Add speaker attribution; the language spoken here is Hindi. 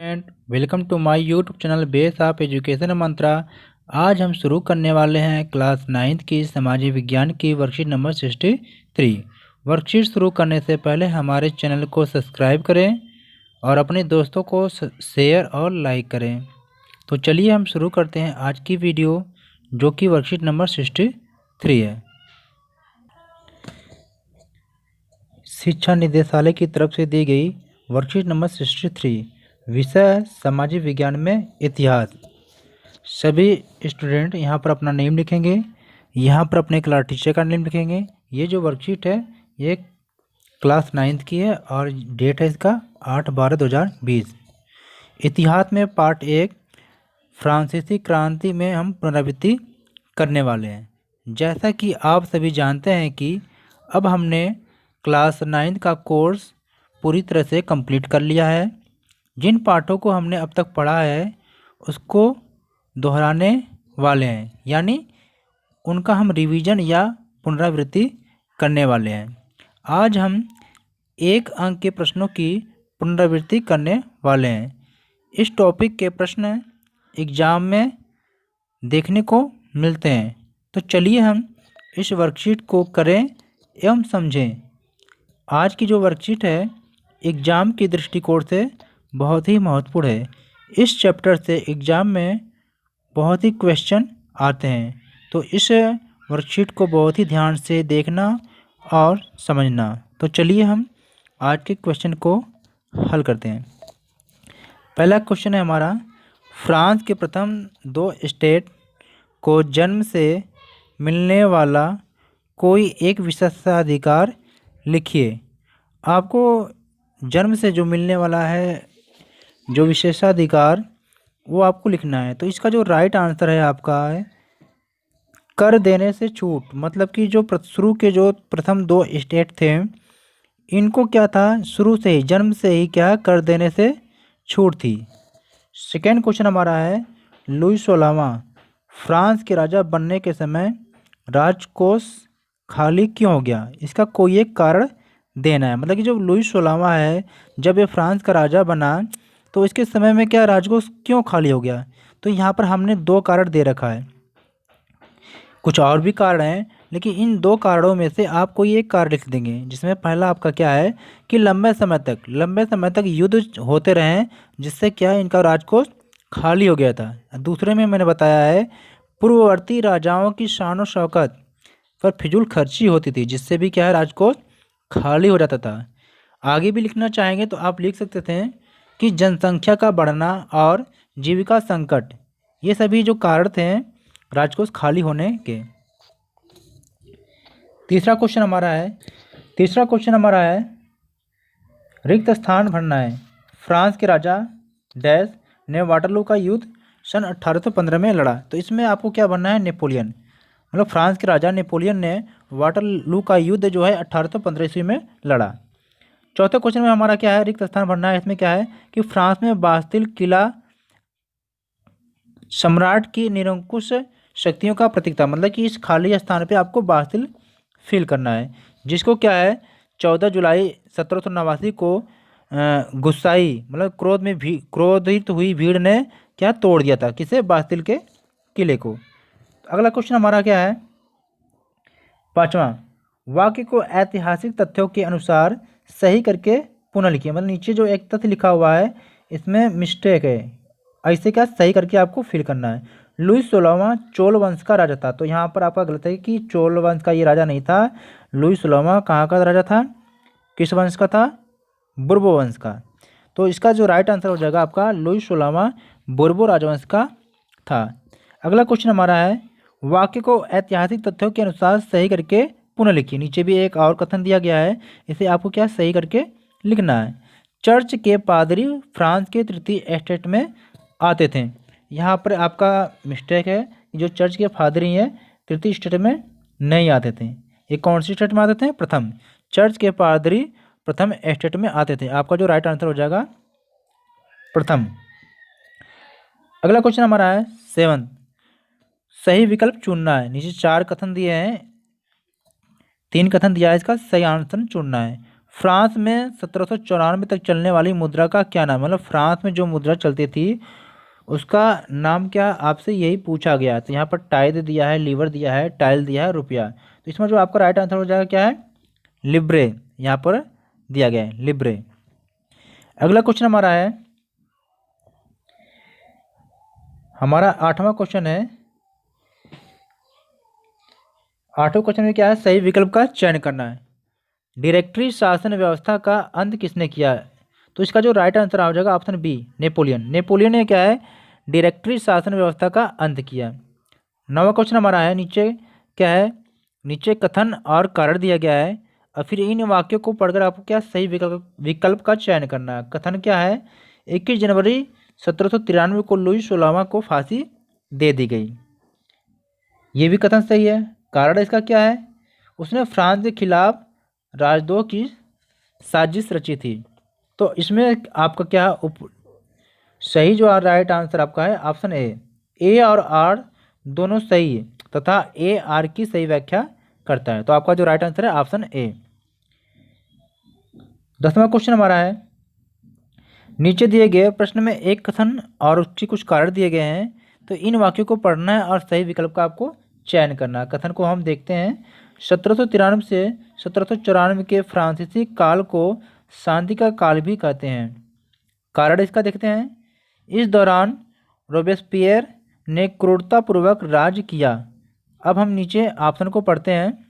Speaker 1: And welcome to my YouTube channel base of education mantra. आज हम शुरू करने वाले हैं क्लास 9th की सामाजिक विज्ञान की वर्कशीट नंबर 63। वर्कशीट शुरू करने से पहले हमारे चैनल को सब्सक्राइब करें और अपने दोस्तों को शेयर और लाइक करें। तो चलिए हम शुरू करते हैं आज की वीडियो, जो कि वर्कशीट नंबर 63 है। शिक्षा निदेशालय की तरफ से दी गई वर्कशीट नंबर 63, विषय सामाजिक विज्ञान में इतिहास। सभी स्टूडेंट यहाँ पर अपना नेम लिखेंगे, यहाँ पर अपने क्लास टीचर का नेम लिखेंगे। ये जो वर्कशीट है ये क्लास 9th की है और डेट है इसका 8/12/2020। इतिहास में पार्ट 1 फ्रांसीसी क्रांति में हम पुनरावृत्ति करने वाले हैं। जैसा कि आप सभी जानते हैं कि अब हमने क्लास 9th का कोर्स पूरी तरह से कंप्लीट कर लिया है। जिन पाठों को हमने अब तक पढ़ा है उसको दोहराने वाले हैं, यानी उनका हम रिवीजन या पुनरावृत्ति करने वाले हैं। आज हम 1 अंक के प्रश्नों की पुनरावृत्ति करने वाले हैं। इस टॉपिक के प्रश्न एग्ज़ाम में देखने को मिलते हैं, तो चलिए हम इस वर्कशीट को करें एवं समझें। आज की जो वर्कशीट है एग्ज़ाम के दृष्टिकोण से बहुत ही महत्वपूर्ण है। इस चैप्टर से एग्ज़ाम में बहुत ही क्वेश्चन आते हैं, तो इस वर्कशीट को बहुत ही ध्यान से देखना और समझना। तो चलिए हम आज के क्वेश्चन को हल करते हैं। पहला क्वेश्चन है हमारा, फ्रांस के प्रथम 2 स्टेट को जन्म से मिलने वाला कोई एक विशेषाधिकार लिखिए। आपको जन्म से जो मिलने वाला है जो विशेषाधिकार वो आपको लिखना है। तो इसका जो राइट आंसर है आपका है कर देने से छूट। मतलब कि जो शुरू के जो प्रथम 2 स्टेट थे इनको क्या था, शुरू से ही जन्म से ही क्या कर देने से छूट थी। सेकेंड क्वेश्चन हमारा है, लुई 16वां फ्रांस के राजा बनने के समय राजकोष खाली क्यों हो गया। इसका कोई एक कारण देना है। मतलब कि जो लुई 16वां है जब ये फ्रांस का राजा बना तो इसके समय में क्या राजकोष क्यों खाली हो गया। तो यहाँ पर हमने 2 कारण दे रखा है, कुछ और भी कारण हैं, लेकिन इन 2 कारणों में से आप कोई एक कारण लिख देंगे। जिसमें पहला आपका क्या है कि लंबे समय तक युद्ध होते रहे जिससे क्या है इनका राजकोष खाली हो गया था। दूसरे में मैंने बताया है पूर्ववर्ती राजाओं की शान और शौकत पर फिजूल खर्ची होती थी जिससे भी क्या है राजकोष खाली हो जाता था। आगे भी लिखना चाहेंगे तो आप लिख सकते थे कि जनसंख्या का बढ़ना और जीविका संकट, ये सभी जो कारण थे राजकोष खाली होने के। तीसरा क्वेश्चन हमारा है रिक्त स्थान भरना है। फ्रांस के राजा डैश ने वाटरलू का युद्ध सन 1815 में लड़ा। तो इसमें आपको क्या बनना है, नेपोलियन। मतलब फ्रांस के राजा नेपोलियन ने वाटरलू का युद्ध जो है 1815 ईस्वी में लड़ा। चौथे क्वेश्चन में हमारा क्या है, रिक्त स्थान भरना है। इसमें क्या है कि फ्रांस में बास्तिल किला सम्राट की निरंकुश शक्तियों का प्रतीक था। मतलब कि इस खाली स्थान पे आपको बास्तिल फिल करना है, जिसको क्या है 14 जुलाई 1789 को गुस्साई मतलब क्रोधित हुई भीड़ ने क्या तोड़ दिया था, किसे, बास्तिल के किले को। अगला क्वेश्चन हमारा क्या है, 5वां, वाक्य को ऐतिहासिक तथ्यों के अनुसार सही करके पुनः लिखिए। मतलब नीचे जो एक तथ्य लिखा हुआ है इसमें मिस्टेक है, ऐसे क्या सही करके आपको फिल करना है। लुई 16वां चोल वंश का राजा था। तो यहाँ पर आपका गलत है कि चोल वंश का ये राजा नहीं था। लुई 16वां कहाँ का राजा था, किस वंश का था, बुर्बो वंश का। तो इसका जो राइट आंसर हो जाएगा आपका लुई 16वां बुर्बो राजवंश का था। अगला क्वेश्चन हमारा है, वाक्य को ऐतिहासिक तथ्यों के अनुसार सही करके पुनः लिखिए। नीचे भी एक और कथन दिया गया है, इसे आपको क्या सही करके लिखना है। चर्च के पादरी फ्रांस के तृतीय स्टेट में आते थे। यहाँ पर आपका मिस्टेक है, जो चर्च के पादरी हैं तृतीय स्टेट में नहीं आते थे। ये कौन सी स्टेट में आते थे, प्रथम। चर्च के पादरी प्रथम स्टेट में आते थे। आपका जो राइट आंसर हो जाएगा प्रथम। अगला क्वेश्चन हमारा है 7, सही विकल्प चुनना है। नीचे 4 कथन दिए हैं, 3 कथन दिया है, इसका सही आंसर चुनना है। फ्रांस में 1794 तक चलने वाली मुद्रा का क्या नाम, मतलब फ्रांस में जो मुद्रा चलती थी उसका नाम क्या, आपसे यही पूछा गया। तो यहाँ पर टाइद दिया है, लीवर दिया है, टाइल दिया है, रुपया। तो इसमें जो आपका राइट आंसर हो जाएगा क्या है, लिब्रे, यहाँ पर दिया गया है लिब्रे। अगला क्वेश्चन हमारा है, हमारा 8वां क्वेश्चन है। 8वें क्वेश्चन में क्या है, सही विकल्प का चयन करना है। डायरेक्टरी शासन व्यवस्था का अंत किसने किया है? तो इसका जो राइट आंसर आ जाएगा ऑप्शन बी, नेपोलियन। नेपोलियन ने क्या है, डायरेक्टरी शासन व्यवस्था का अंत किया। 9वां क्वेश्चन हमारा है, नीचे क्या है, नीचे कथन और कारण दिया गया है और फिर इन वाक्यों को पढ़कर आपको क्या सही विकल्प का चयन करना है। कथन क्या है, 21 जनवरी 1793 को लुई 16वां को फांसी दे दी गई, ये भी कथन सही है। कारण इसका क्या है, उसने फ्रांस के खिलाफ राजद्रोह की साजिश रची थी। तो इसमें आपका क्या सही जो राइट आंसर आपका है ऑप्शन ए और आर दोनों सही है तथा ए आर की सही व्याख्या करता है। तो आपका जो राइट आंसर है ऑप्शन ए। 10वां क्वेश्चन हमारा है, नीचे दिए गए प्रश्न में एक कथन और उसके कुछ कारण दिए गए हैं, तो इन वाक्यों को पढ़ना है और सही विकल्प का आपको चयन करना है। कथन को हम देखते हैं, 1793 से 1794 के फ्रांसीसी काल को शांति का काल भी कहते हैं। कारण इसका देखते हैं, इस दौरान रोबेस्पियर ने क्रूरतापूर्वक राज किया। अब हम नीचे ऑप्शन को पढ़ते हैं,